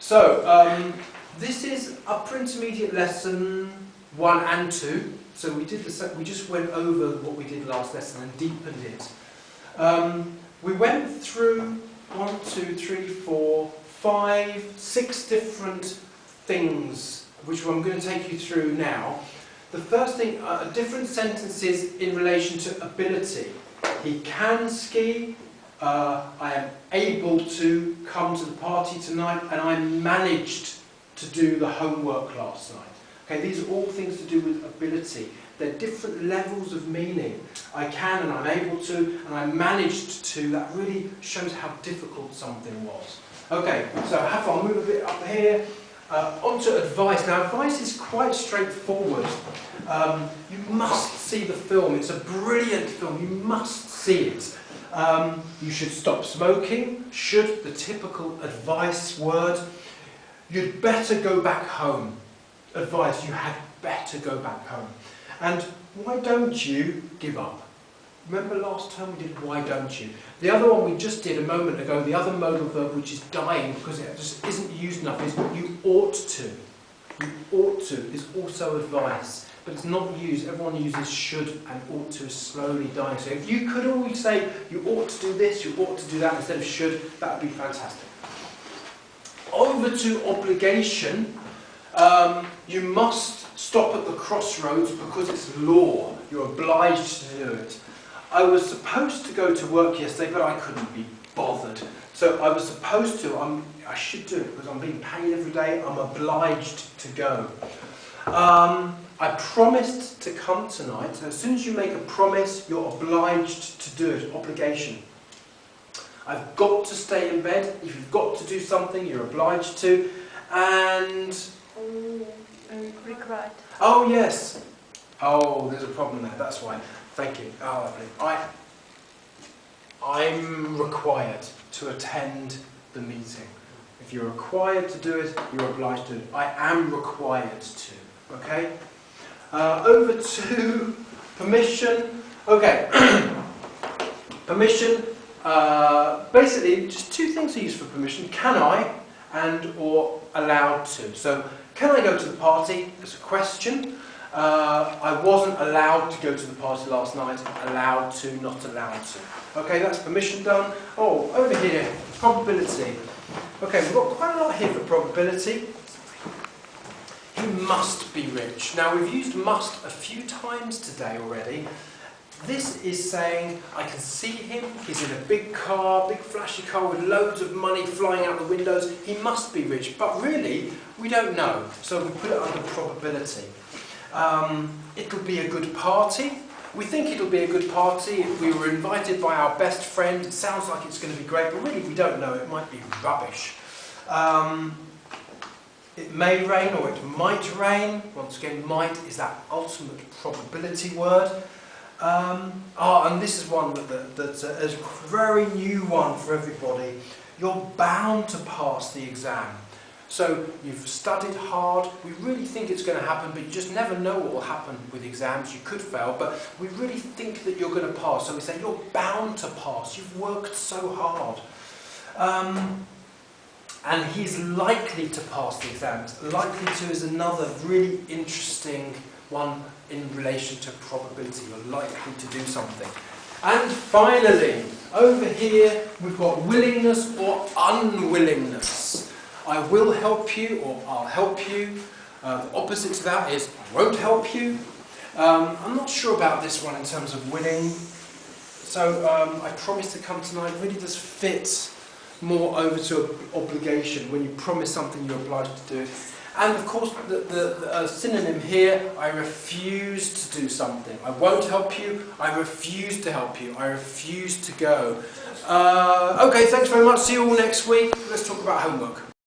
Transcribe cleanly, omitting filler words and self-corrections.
So, this is upper intermediate lesson 1 and 2. So we just went over what we did last lesson and deepened it. We went through 1, 2, 3, 4, 5, 6 different things, which I'm going to take you through now. The first thing, different sentences in relation to ability. He can ski. I am able to come to the party tonight, and I managed to do the homework last night. Okay, these are all things to do with ability. They're different levels of meaning. I can and I'm able to, and I managed to. That really shows how difficult something was. Okay, so I'll move a bit up here. Onto advice. Now, advice is quite straightforward. You must see the film. It's a brilliant film. You must see it. You should stop smoking. Should, the typical advice word. You'd better go back home. Advice, you had better go back home. And why don't you give up? Remember last time we did why don't you? The other one we just did a moment ago, the other modal verb which is dying because it just isn't used enough, is you ought to. You ought to is also advice, but it's not used. Everyone uses should, and ought to is slowly dying. So if you could always say you ought to do this, you ought to do that instead of should, that would be fantastic. Over to obligation. You must stop at the crossroads because it's law. You're obliged to do it. I was supposed to go to work yesterday, but I couldn't be bothered. So I was supposed to. I should do it because I'm being paid every day. I'm obliged to go. I promised to come tonight. So as soon as you make a promise, you're obliged to do it. Obligation. I've got to stay in bed. If you've got to do something, you're obliged to. And regret. Oh yes. Oh, there's a problem there. That's why. Thank you. Oh, lovely. I'm required to attend the meeting. If you're required to do it, you're obliged to do it. I am required to. Okay. Over to permission. Okay. Permission. Basically, just 2 things are used for permission. Can I and or allowed to. So, can I go to the party? It's a question. I wasn't allowed to go to the party last night. Allowed to, not allowed to. Okay, that's permission done. Oh, over here, probability. Okay, we've got quite a lot here for probability. He must be rich. Now, we've used must a few times today already. This is saying, I can see him, he's in a big car, big flashy car with loads of money flying out the windows. He must be rich, but really, we don't know. So we put it under probability. It'll be a good party. We think it'll be a good party if we were invited by our best friend. It sounds like it's going to be great, but really we don't know. It might be rubbish. It may rain or it might rain. Once again, might is that ultimate probability word. And this is one that's a very new one for everybody. You're bound to pass the exam. So you've studied hard, we really think it's going to happen, but you just never know what will happen with exams. You could fail, but we really think that you're going to pass. So we say you're bound to pass, you've worked so hard. And he's likely to pass the exams. Likely to is another really interesting one in relation to probability. You're likely to do something. And finally, over here, we've got willingness or unwillingness. I will help you, or I'll help you. The opposite to that is I won't help you. I'm not sure about this one in terms of willing. So I promise to come tonight really does fit more over to obligation. When you promise something, you're obliged to do it. And of course, the synonym here, I refuse to do something. I won't help you, I refuse to help you, I refuse to go. Okay, thanks very much. See you all next week. Let's talk about homework.